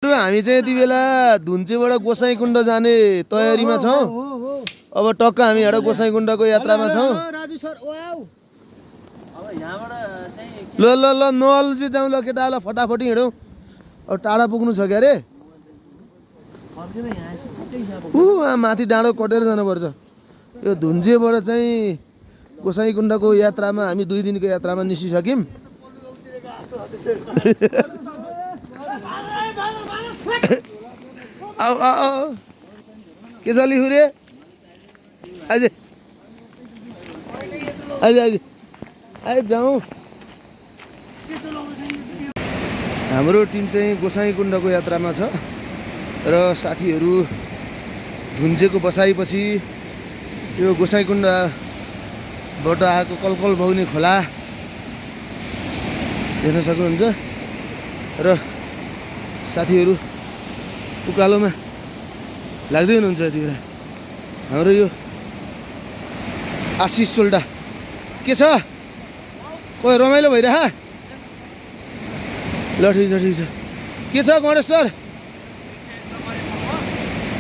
हामी चाहिँ यति बेला धुन्चेबाट गोसाइँकुण्ड जाने तयारीमा छौँ। अब टक्क हामी एउटा गोसाइँकुण्डको यात्रामा छौँ। ल ल ल नअल्झी जाउँ ल केटालाई फटाफटी हिँडौँ। अब टाढा पुग्नु छ क्या अरे। माथि डाँडो कटेर जानुपर्छ। यो धुन्चेबाट चाहिँ गोसाइँकुण्डको यात्रामा हामी 2 दिनको यात्रामा निस्किसक्यौँ। आऊ आऊ के छ लिहुरे आज आज आज आज जाउँ। हाम्रो टिम चाहिँ गोसाइँकुण्डको यात्रामा छ र साथीहरू धुन्चेको बसाइपछि यो गोसाइँकुण्डबाट आएको कलकल बग्ने खोला देख्न सक्नुहुन्छ र साथीहरू उकालोमा लाग्दै हुनुहुन्छ यति बेला। हाम्रो यो आशिष सोल्डा के छ कोही रमाइलो भइरह ल ठिक छ ठिक छ। के छ Ganesh sir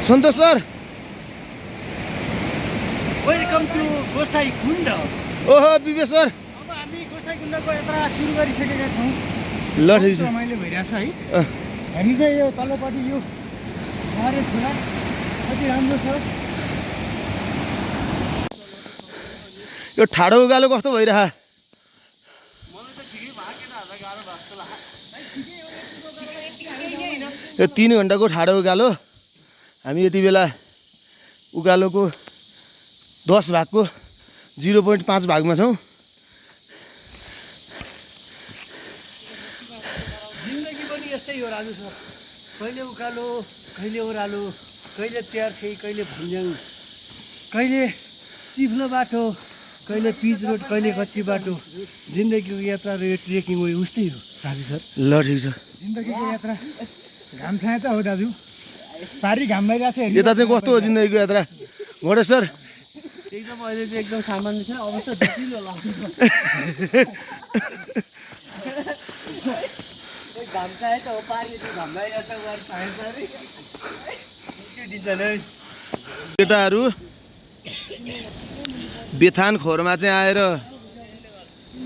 Santosh sir welcome to Gosaikunda. ओहो विवेश सर अब हामी गोसाइँकुण्डको यात्रा सुरु गरिसकेका छौँ। ल ठिक छ। रमाइलो भइरहेछ है। हामी चाहिँ यो तल्लोपट्टि यो बारे खोला कति राम्रो छ। यो ठाडो उकालो कस्तो भइरह? यो 3 घन्टाको ठाडो उकालो हामी यति बेला उकालोको 10 भागको 0.5 भागमा छौँ। जिन्दगी पनि यस्तै हो राजु सर। कहिले उकालो कहिले ओह्रालो कहिले त्यार्छे कहिले भन्ज्याङ कहिले चिप्लो बाटो कहिले पिच रोड कहिले कच्ची बाटो। जिन्दगीको यात्रा र यो ट्रेकिङ हो उस्तै हो राजु सर। ल ठिक छ। जिन्दगीको यात्रा घाम छाया त हो दाजु। पारी घाम भइरहेको छ। यता चाहिँ कस्तो हो जिन्दगीको यात्रा गणेश सर? एकदम अहिले चाहिँ एकदम सामान्य छ। अवस्था जटिलो लाग्छ। घाम छाया त हो पारी घाम भइरहेको छ वर छाया पारी के दिन्छ नै। केटाहरू बेथान खोरमा चाहिँ आएर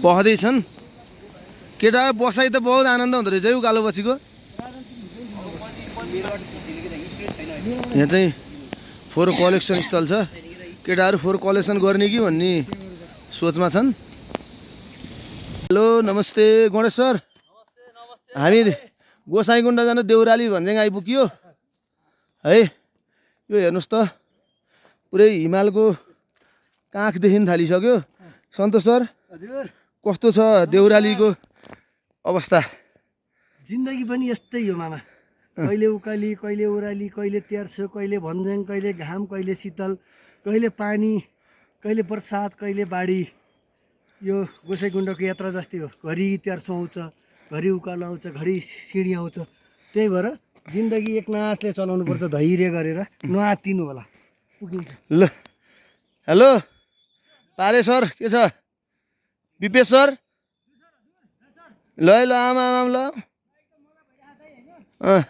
पहदैछन्। केटा बसाइ त बहुत आनन्द हुँदो रहेछ है उकालो पछिको। यहाँ चाहिँ फोहोर कलेक्सन स्थल छ। केटाहरू फोहोर कलेक्सन गर्ने कि भन्ने सोचमा छन्। हेलो नमस्ते गणेश सर। हामी गोसाइँकुण्ड जान देउराली भन्ज्याङ आइपुग्यो है। यो हेर्नुहोस् त पुरै हिमालको काख देखिन थालिसक्यो। सन्तोष सर हजुर कस्तो छ देउरालीको अवस्था? जिन्दगी पनि यस्तै हो मामा। कहिले उकाली कहिले ओह्राली कहिले त्यार्छो कहिले भन्ज्याङ कहिले घाम कहिले शीतल कहिले पानी कहिले बर्सात कहिले बाढी। यो गोसाइँकुण्डको यात्रा जस्तै हो। घरि त्यार्छो आउँछ घरि उकालो आउँछ घरि सिँढी आउँछ। त्यही भएर जिन्दगी एक नाचले चलाउनु पर्छ धैर्य गरेर नआत्तिनु होला पुगिन्छ। ल हेलो पारे सर के छ? विपेश सर ल ल आमा आमा ल हो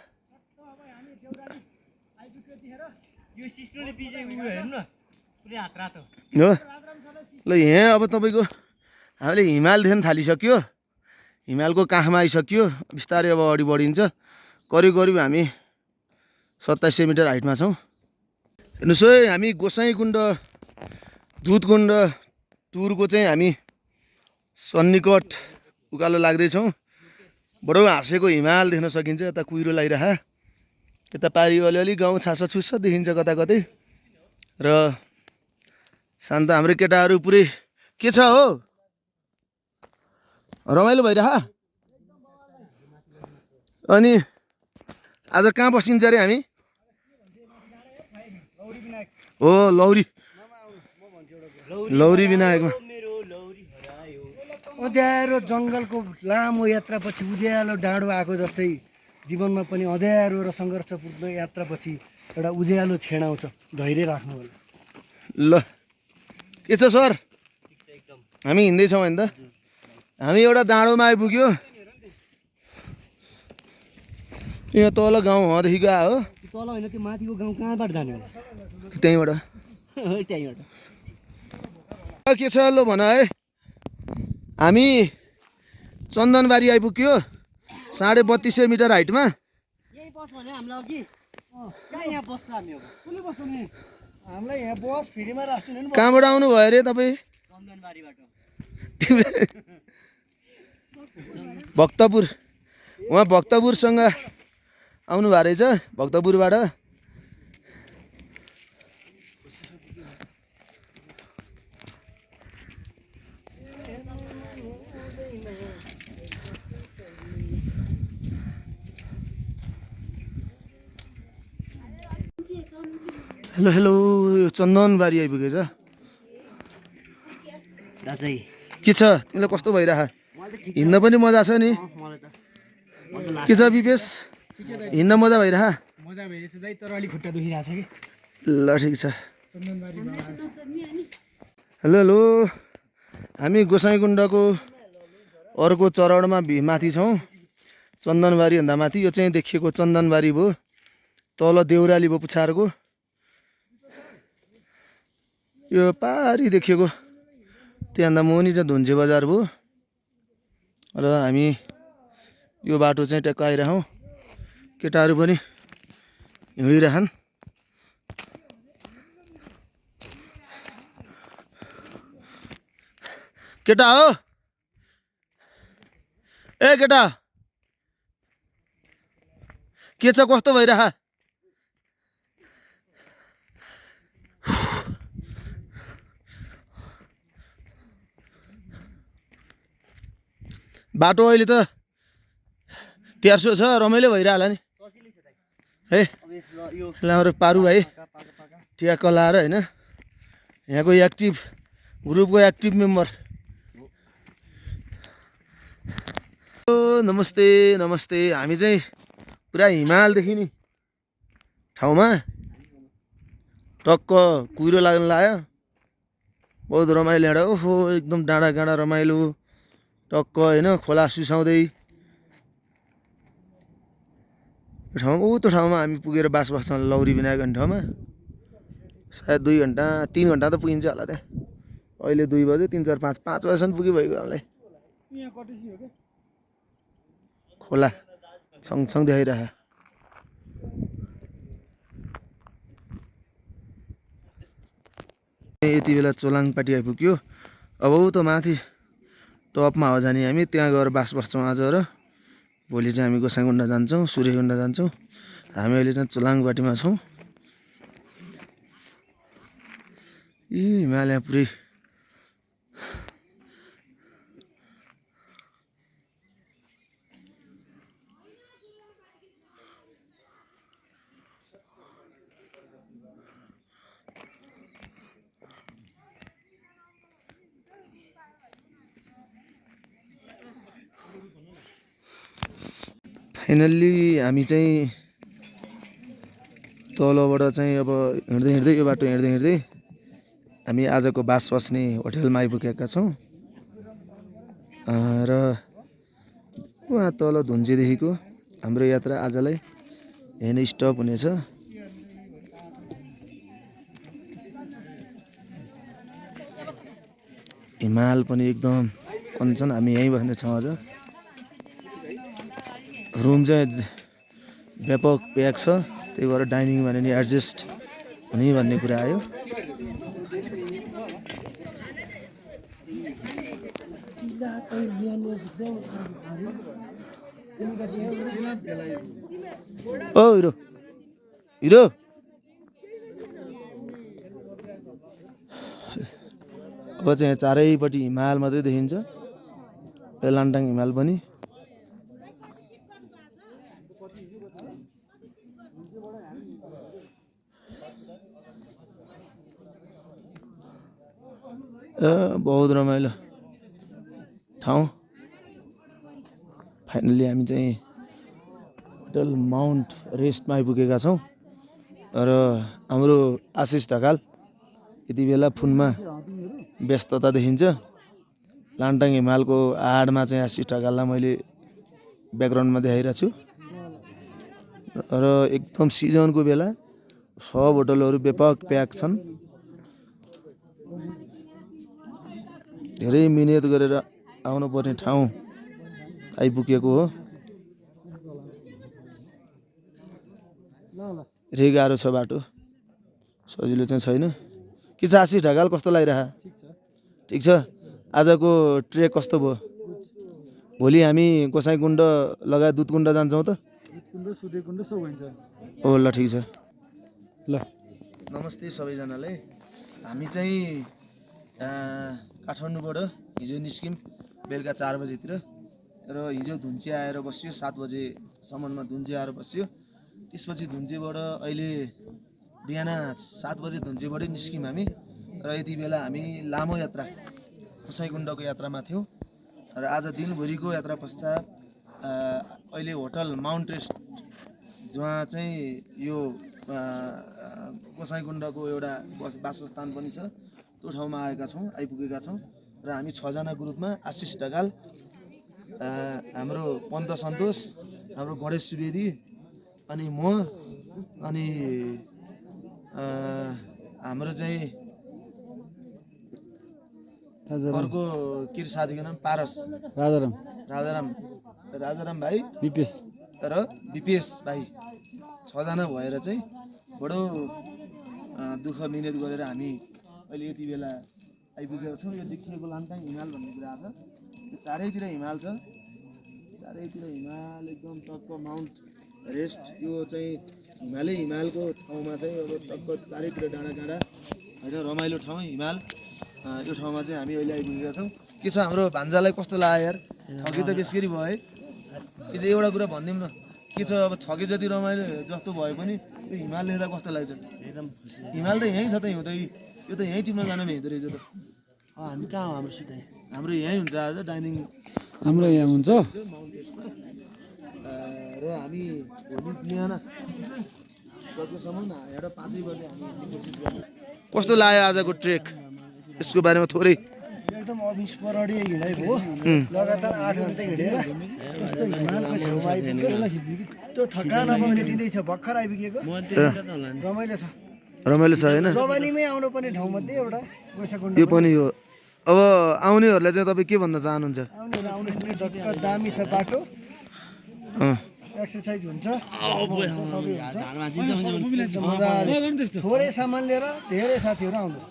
ल यहाँ अब तपाईँको हामीले हिमाल देख्न थालिसक्यो। हिमालको काखमा आइसक्यो। बिस्तारै अब अगाडि बढिन्छ। करिब करिब हामी 2700 मिटर हाइटमा छौँ। हेर्नुहोस् है हामी गोसाइँकुण्ड दुधकुण्ड टुरको चाहिँ हामी सन्निकट उकालो लाग्दैछौँ। बडो हाँसेको हिमाल देख्न सकिन्छ। यता कुहिरो लगाइरह यता पारि अलिअलि गाउँ छासा छुस्स देखिन्छ कता कतै। र शान्त हाम्रो केटाहरू पुरै के छ हो रमाइलो भइरह। अनि आज कहाँ बसिन्छ अरे हामी? हो लौरी लौरी विनायकमा। अँध्यारो जङ्गलको लामो यात्रापछि उज्यालो डाँडो आएको जस्तै जीवनमा पनि अँध्यारो र सङ्घर्षपूर्ण यात्रापछि एउटा उज्यालो क्षण आउँछ। धैर्य राख्नु होला। ल के छ सर? हामी हिँड्दैछौँ होइन त। हामी एउटा डाँडोमा आइपुग्यो। यहाँ तल गाउँ हदेखिको आयो हो तल होइन त्यो माथिको गाउँ कहाँबाट जाने हो त्यहीँबाट त्यहीँबाट के छ ल भन है हामी चन्दनबारी आइपुग्यो 3250 मिटर हाइटमा यही बस भने हामीलाई अघि कहाँ यहाँ बस्छ हामी अब कुनै बस्छ नि हामीलाई यहाँ बस फ्रीमा राख्दैन नि कहाँबाट आउनु भयो अरे तपाईँ चन्दनबारीबाट भक्तपुर उहाँ भक्तपुरसँग आउनु भएको रहेछ भक्तपुरबाट हेलो हेलो चन्दनबारी आइपुगेछ दाजै के छ तिमीलाई कस्तो भइरह हिँड्न पनि मजा छ नि मलाई त के छ विपेश हिँड्न मजा भइरह मजा भइरहेछ दाइ तर अलिक खुट्टा दुखिरहेछ कि ल ठिक छ हेलो हेलो हामी गोसाइँकुण्डको अर्को चरणमा माथि छौँ चन्दनबारी भन्दा माथि यो चाहिँ देखिएको चन्दनबारी भयो तल देउराली भयो पुछारको यो पारी देखिएको त्यहाँभन्दा मुनि चाहिँ धुन्चे बजार भयो र हामी यो बाटो चाहिँ ट्याक्क आइरहौँ केटाहरू पनि हिँडिरहन् केटा हो ए केटा के छ कस्तो भइरह बाटो अहिले त 1300 छ रमाइलो भइरहला नि है ल हाम्रो पारु भाइ ट्याक्क लाएर होइन यहाँको एक्टिभ ग्रुपको एक्टिभ मेम्बर नमस्ते नमस्ते हामी चाहिँ पुरा हिमालदेखि नि ठाउँमा टक्क कुहिरो लाग्न लाग्यो बहुत रमाइलो यहाँ ओहो एकदम डाँडा काँडा रमाइलो टक्क होइन खोला सुसाउँदै ठाउँमा त्यो ठाउँमा हामी पुगेर बास बस्छौँ लौरी विनायक भन्ने ठाउँमा सायद 2 घन्टा 3 घन्टा त पुगिन्छ होला त्यहाँ अहिले 2 बज्यो 3 4 5 5 बजेसम्म पुग्यो भइगयो हामीलाई खोला सँगसँगै देखाइरह यति बेला चोलाङपाटी आइपुग्यो अब त माथि टपमा हो जाने हामी त्यहाँ गएर बास बस्छौँ आज र भोलि चाहिँ हामी गोसाइँकुण्ड जान्छौँ सूर्यकुण्ड जान्छौँ हामी अहिले चाहिँ चोलाङपाटीमा छौँ हिमालय पुरै फाइनल्ली हामी चाहिँ तलबाट चाहिँ अब हिँड्दै हिँड्दै यो बाटो हिँड्दै हिँड्दै हामी आजको बास बस्ने होटलमा आइपुगेका छौँ र उहाँ तल धुन्चेदेखिको हाम्रो यात्रा आजलाई यहीँ नै स्टप हुनेछ हिमाल पनि एकदम कञ्चन हामी यहीँ बस्नेछौँ अझ रुम चाहिँ व्यापक प्याक छ त्यही भएर डाइनिङ भने नि एडजस्ट हुने भन्ने कुरा आयो ओ हिरो हिरो अब चाहिँ चारैपट्टि हिमाल मात्रै देखिन्छ लान्टाङ हिमाल पनि बहुत रमाइलो ठाउँ फाइनल्ली हामी चाहिँ होटल माउन्ट रेस्टमा आइपुगेका छौँ र हाम्रो आशिष ढकाल यति बेला फोनमा व्यस्तता देखिन्छ लान्टाङ हिमालको आडमा चाहिँ आशिष ढकाललाई मैले ब्याकग्राउन्डमा देखाइरहेको छु र एकदम सिजनको बेला सब होटलहरू व्यापक प्याक छन्। धेरै मिहिनेत गरेर आउनुपर्ने ठाउँ आइपुगेको हो। धेरै गाह्रो छ बाटो, सजिलो चाहिँ छैन। के छ आशिष ढकाल, कस्तो लागिरह? ठिक छ। आजको ट्रेक कस्तो भयो? भोलि हामी गोसाइँकुण्ड लगायत दुधकुण्ड जान्छौँ त? ओ ल ठिक छ ल। नमस्ते सबैजनालाई। हामी चाहिँ काठमाडौँबाट हिजो निस्क्यौँ बेलुका 4 बजेतिर र हिजो धुन्चे आएर बस्यो। 7 बजेसम्ममा धुन्चे आएर बस्यो। त्यसपछि धुन्चेबाट अहिले बिहान 7 बजे धुन्चेबाटै निस्क्यौँ हामी र यति बेला हामी लामो यात्रा गोसाइँकुण्डको यात्रामा थियौँ र आज दिनभरिको यात्रा पश्चात अहिले होटल माउन्ट रेस्ट, जहाँ चाहिँ यो गोसाइँकुण्डको एउटा वासस्थान पनि छ, त्यो ठाउँमा आइपुगेका छौँ र हामी 6 जना ग्रुपमा आशिष ढकाल, हाम्रो पन्त सन्तोष, हाम्रो गणेश सुवेदी, अनि म, अनि हाम्रो चाहिँ अर्को के साथीको नाम पारस, राजाराम भाइ, विपेश भाइ, 6 जना भएर चाहिँ बडो दुःख मिहिनेत गरेर हामी अहिले यति बेला आइपुगेका छौँ। यो देखिएको लाङटाङ हिमाल भन्ने कुरा छ। यो चारैतिर हिमाल छ, चारैतिर हिमाल एकदम टक्क माउन्ट रेस्ट। यो चाहिँ हिमालको ठाउँमा चाहिँ अब टक्क चारैतिर डाँडा होइन, रमाइलो ठाउँ हिमाल। यो ठाउँमा चाहिँ हामी अहिले आइपुगेका छौँ। के छ हाम्रो भान्जालाई कस्तो लाग्यो यार? छगे त बेसरी भयो है। यो चाहिँ एउटा कुरा भनिदिउँ न, के छ अब छगे जति रमाइलो जस्तो भए पनि यो हिमाल हेर्दा कस्तो लाग्छ? एकदम हिमाल त यहीँ छ त, हिउँदै यो त यहीँ टिप्न जान भ्याइँदो रहेछ त। हामी कहाँ हो? हाम्रो यहीँ हुन्छ आज डाइनिङ, हाम्रो यहाँ हुन्छ माउन्ट रेस्टमा। र हामी भोलि बिहान सकेसम्म 5 बजे हामी हिँड्ने कोसिस गर्ने। कस्तो लाग्यो आजको ट्रेक? यसको बारेमा थोरै। एकदम अविस्मरणीय हिँडाइ भयो। लगातार 8 घन्टा हिँडेर यस्तो हिमालको छेउमा आइपुग्यो। त्यो थकान अब मेटिँदैछ, भर्खर आइपुगेको। रमाइलो छ, रमाइलो छ होइन? जवानीमै आउनु पर्ने ठाउँमध्ये एउटा गोसाइँकुण्ड यो पनि हो। अब आउनेहरूलाई चाहिँ तपाईँ के भन्न चाहनुहुन्छ? आउनुहोस् नि, टक्क दामी छ बाटो, एक्सर्साइज हुन्छ, सबै हुन्छ। थोरै सामान लिएर धेरै साथीहरू आउनुहोस्।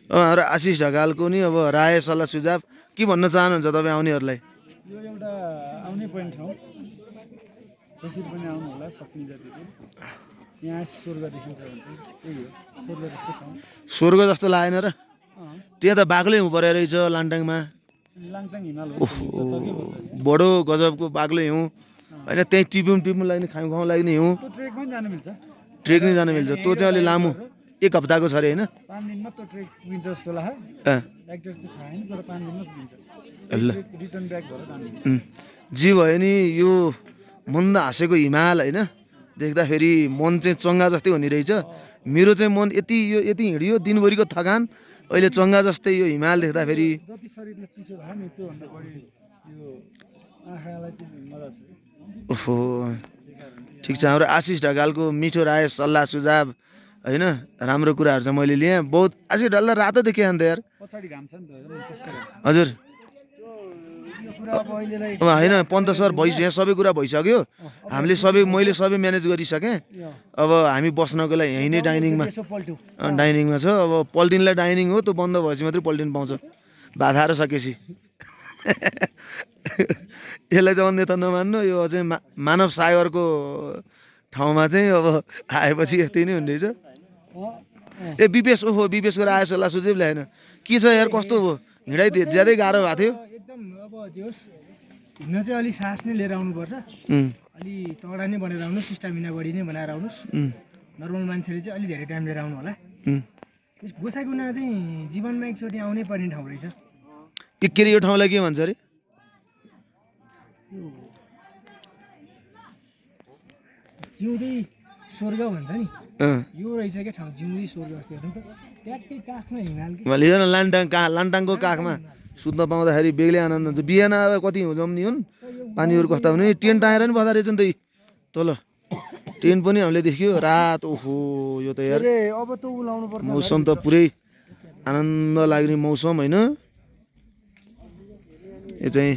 र आशिष ढकालको नि अब राय सल्लाह सुझाव के भन्न चाहनुहुन्छ तपाईँ आउनेहरूलाई? यो एउटा आउनै पर्ने ठाउँ, जसरी पनि आउनु होला सक्ने जतिले। यहाँ स्वर्ग देखिन्छ भने चाहिँ त्यही हो, स्वर्ग जस्तो ठाउँ। स्वर्ग जस्तो लागेन र? त्यहाँ त बाक्लै हुँ परेको रहेछ लाङटाङमा। लाङटाङ हिमाल हो, बडो गजबको बाक्लै हिउँ होइन? त्यहीँ टिप्नु लाग्ने, खाउँ लाग्ने हिउँ। त्यो ट्रेकमै जानु मिल्छ, ट्रेक नै जानु मिल्छ। त्यो चाहिँ अलि लामो, 1 हप्ताको छ अरे होइन? 5 दिनमा त्यो ट्रेक पुगिन्छ जस्तो लाग्छ। एक्ज्याक्ट चाहिँ थाहा छैन, तर 5 दिनमा पुगिन्छ। रिटर्न ब्याक भएर जानु। जे भयो नि, यो मन्द हाँसेको हिमाल होइन, देख्दाखेरि मन चाहिँ चङ्गा जस्तै हुने रहेछ। मेरो चाहिँ मन यति हिँडियो, दिनभरिको थकान अहिले चङ्गा जस्तै यो हिमाल देख्दाखेरि। जति शरीरले चिसो भयो नि त्योभन्दा बढी यो आँखालाई चाहिँ मजा छ। ओहो, ठिक छ। हाम्रो आशिष ढकालको मिठो राय सल्लाह सुझाव होइन, राम्रो कुराहरू चाहिँ मैले लिएँ। बहुत आशिष ढकाल रातो देखेँ अन्त यार। पछाडि घाम छ नि त, हजुर यो कुरा अब अहिलेलाई अब होइन पन्त सर यहाँ सबै कुरा भइसक्यो। मैले सबै म्यानेज गरिसकेँ। अब हामी बस्नको लागि यहीँ नै डाइनिङमा छ। अब पल्टिनलाई डाइनिङ हो, त्यो बन्द भएपछि मात्रै पल्टिन पाउँछ भात खाएर सकेपछि। यसलाई चाहिँ अन्यथा नमान्नु, यो चाहिँ मानव सागरको ठाउँमा चाहिँ अब आएपछि यस्तै नै हुने रहेछ। ए विपेश, ओहो विपेशको आयो सल्लाह सुझाव ल्याएन। के छ यार, कस्तो भयो? हिँडाइ ज्यादै गाह्रो भएको थियो। एकदम अब जे होस् हिँड्न चाहिँ अलि साहस नै लिएर आउनुपर्छ, अलि तगडा नै बनेर आउनुहोस्, स्टामिना बडी नै बनाएर आउनुहोस्। नर्मल मान्छेले चाहिँ अलि धेरै टाइम लिएर आउनु होला। गोसाइँकुण्ड चाहिँ जीवनमा एकचोटि आउनै पर्ने ठाउँ रहेछ। के अरे यो ठाउँलाई के भन्छ अरे? जिउँदै स्वर्ग भन्छ नि, यो रहेछ क्या ठाउँ, जिउँदै स्वर्ग जस्तो हेर्नु त। ट्याक्कै काखमा हिमाल लिएर लाङटाङको काखमा सुत्न पाउँदाखेरि बेग्लै आनन्द हुन्छ। बिहान अब कति हुँ जम्नी हुन्, पानीहरू कस्ता हुने, टेन्ट आएर नि बस्दा रहेछ नि त। तल टेन्ट पनि हामीले देख्यो रात। ओहो यो त यार अरे अब त उ लाउनु पर्छ मौसम त पुरै आनन्द लाग्ने मौसम होइन। यो चाहिँ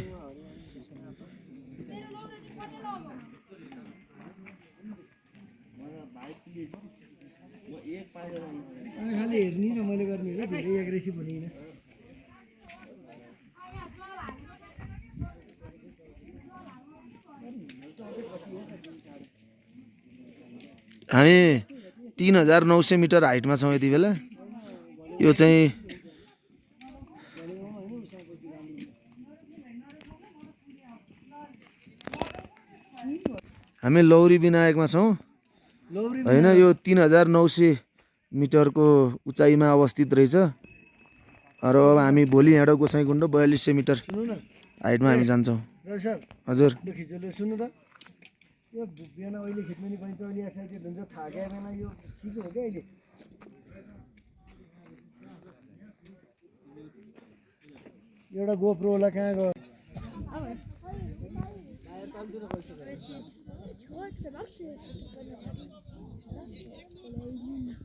खालि हेर्ने र मैले गर्ने हो धेरै एग्रेसिभ हुने होइन। हामी 3900 मिटर हाइटमा छौँ यति बेला। यो चाहिँ हामी लौरी विनायकमा छौँ होइन। यो 3900 मिटरको उचाइमा अवस्थित रहेछ। र अब हामी भोलि हिँडौँ गोसाइँकुण्ड 4200 मिटर सुन्नु न हाइटमा हामी जान्छौँ। रवि सर हजुर लु खिच्नु सुन्नु त यो बिहान अहिले खिच्नु नि पनि अहिले एक्साइटेड हुन्छ थाहा बेला यो ठिक हो क्या अहिले। एउटा गोप्रोलाई कहाँ गयो Tu crois que ça marche sur ton panoramique? Ça, sur la lune.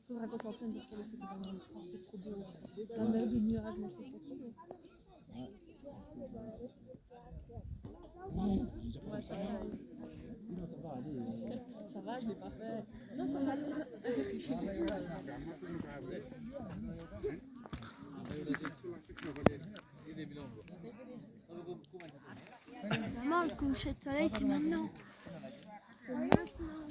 Faudra qu'on s'entraîne pour faire le photo panoramique. Oh, c'est trop beau. La mer des nuages, moi je trouve ça trop beau. Ouais, ça va. Ça va, je l'ai pas fait. Non, ça va. Maman, le coucher de soleil, c'est maintenant. C'est maintenant.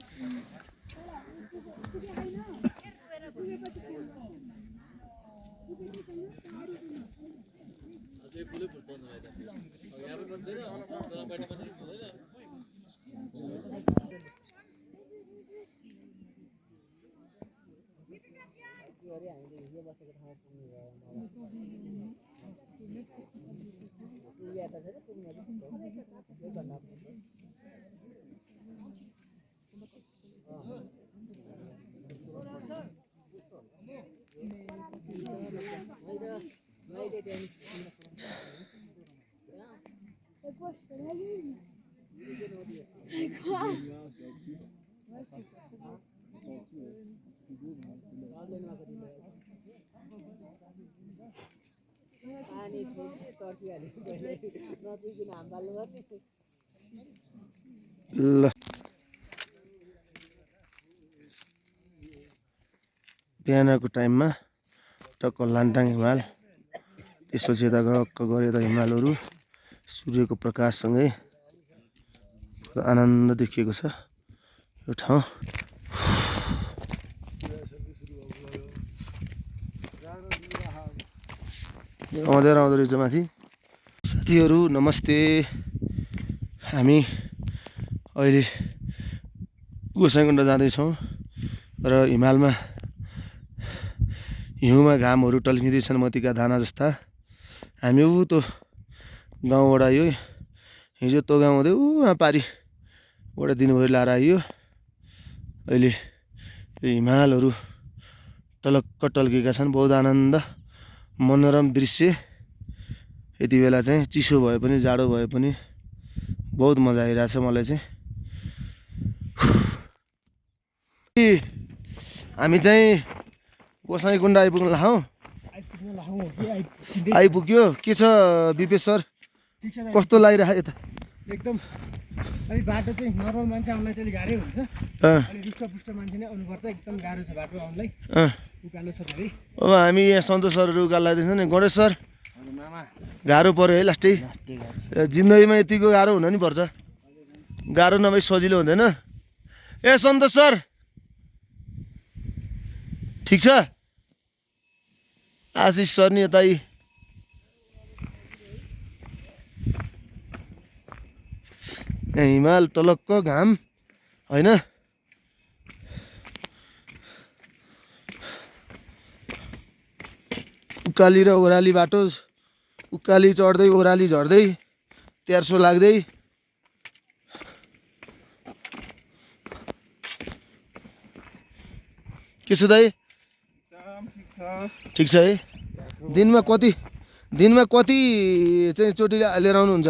C'est quoi, je fais la lune? C'est quoi? ल बिहानको टाइममा टक्क लान्टाङ हिमाल, त्यसपछि यता गक्क गऱ्यो यता हिमालहरू सूर्यको प्रकाशसँगै आनन्द देखिएको छ यो ठाउँ। आउँदै आउँदो रहेछ माथि। साथीहरू नमस्ते। हामी अहिले गोसाइँकुण्ड जाँदैछौँ र हिमालमा हिउँमा घामहरू टल्किँदैछन् मोतीका दाना जस्ता। हामी त गाउँबाट आयो हिजो तो गाउँ हुँदै उहाँ पारिबाट दिनभरि लाएर आइयो। अहिले यो हिमालहरू टलक्क टल्केका छन्। बहुत आनन्द मनोरम दृश्य। यति बेला चाहिँ चिसो भए पनि जाडो भए पनि बहुत मजा आइरहेछ मलाई चाहिँ। हामी चाहिँ गोसाइँकुण्ड आइपुग्नु लाहौँ। आइपुग्यो। के छ विपेश सर, ठिक छ कस्तो लागिरहेको यता? एकदम अलि बाटो चाहिँ नर्मल मान्छे आउनलाई चाहिँ अलिक गाह्रै हुन्छ। अलि रुष्टपुष्ट मान्छे नै आउनुपर्छ। एकदम गाह्रो छ बाटो आउनलाई, उकालो छ धेरै। अब हामी यहाँ सन्तोष सरहरू उकालो लाग्दैछ नि। गणेश सर गाह्रो पऱ्यो है लास्टै। जिन्दगीमा यतिको गाह्रो हुन नि पर्छ, गाह्रो नभई सजिलो हुँदैन। ए सन्तोष सर ठिक छ? आशिष सर नि यतै। हिमाल टलक्क घाम होइन। उकाली र ओह्राली बाटो, उकाली चढ्दै ओह्राली झर्दै 1300 लाग्दै। के छ दाइ? ठिक छ है। दिनमा कति चाहिँ चोटि लिएर आउनुहुन्छ?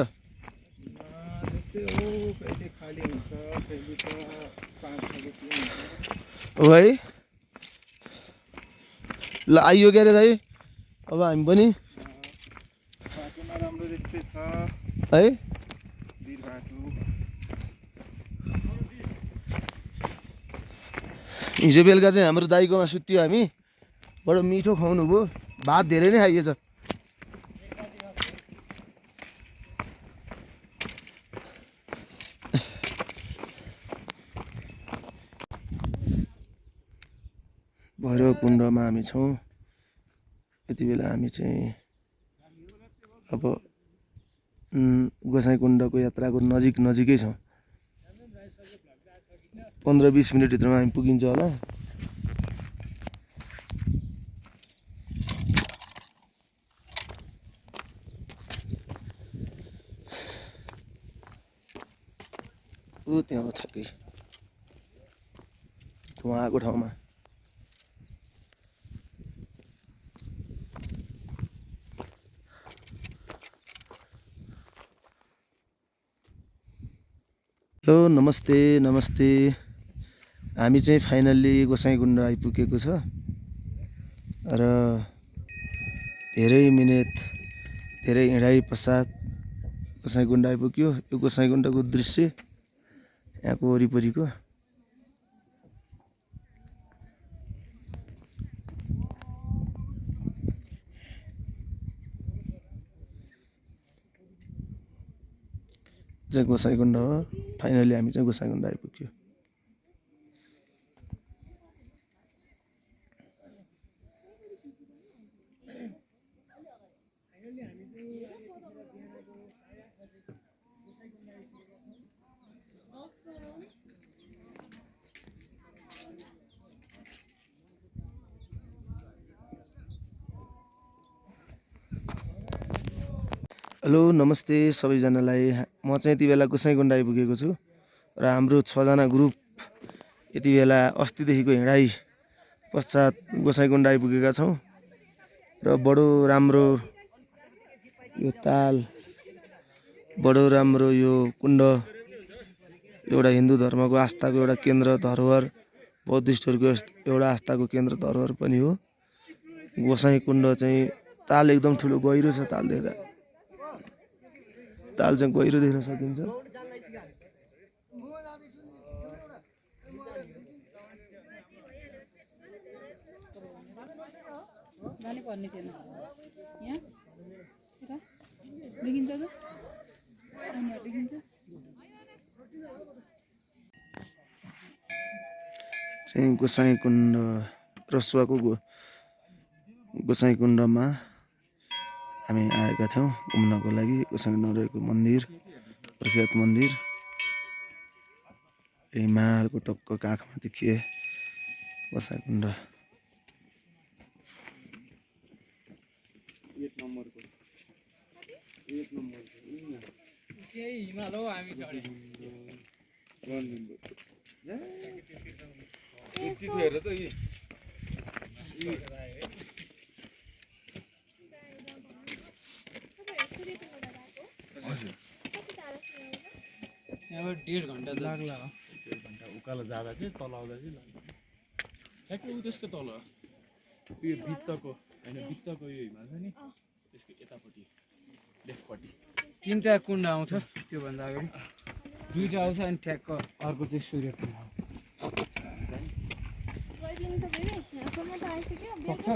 हो है ल आइयो के अरे दाइ अब हामी पनि है हिजो बेलुका चाहिँ हाम्रो दाइकोमा सुत्यो हामी बडो मिठो खुवाउनु भयो भात धेरै नै खाइएछ भैरवकुण्डमा हामी छौँ यति बेला हामी चाहिँ अब गोसाइँकुण्डको यात्राको नजिकै छौँ 15-20 मिनटभित्रमा हामी पुगिन्छ होला ऊ त्यहाँ हो छक्कै उहाँको ठाउँमा हेलो नमस्ते नमस्ते हामी चाहिँ फाइनल्ली गोसाइँकुण्ड आइपुगेको छ र धेरै मिनेट धेरै हिँडाइ पश्चात गोसाइँकुण्ड आइपुग्यो यो गोसाइँकुण्डको दृश्य यहाँको वरिपरिको चाहिँ गोसाइँकुण्ड हो फाइनली हामी चाहिँ गोसाइँकुण्ड आइपुग्यो हेलो नमस्ते सबैजनालाई म चाहिँ यति बेला गोसाइँकुण्ड आइपुगेको छु र हाम्रो 6 जना ग्रुप यति बेला अस्तिदेखिको हिँडाइ पश्चात गोसाइँकुण्ड आइपुगेका छौँ र बडो राम्रो यो ताल बडो राम्रो यो कुण्ड एउटा हिन्दू धर्मको आस्थाको एउटा केन्द्र धरोहर बौद्धिस्टहरूको एउटा आस्थाको केन्द्र धरोहर पनि हो गोसाइँकुण्ड चाहिँ ताल एकदम ठुलो गहिरो छ ताल देख्दा ताल चाहिँ गहिरो देख्न सकिन्छ जानै पर्ने थिएन यहाँ देखिन्छ त देखिन्छ चाहिँ गोसाइँकुण्ड रसुवाको गोसाइँकुण्डमा हामी आएका थियौँ घुम्नको लागि गोसाइँकुण्डमा रहेको मन्दिर प्रख्यात मन्दिर हिमालको टक्क काखमा देखिए गोसाइँकुण्ड हिमाल हो हामी चढे यहाँबाट 1.5 घन्टा लाग्ला हो 1.5 घन्टा उकालो जाँदा चाहिँ तल आउँदा चाहिँ ठ्याक्कै उ त्यसको तल यो बिचको होइन बिचको यो हिमाल छ नि त्यसको यतापट्टि लेफ्टपट्टि 3टा कुण्ड आउँछ त्योभन्दा अगाडि 2टा आउँछ अनि ठ्याक्क अर्को चाहिँ सूर्य कुण्ड सक्छ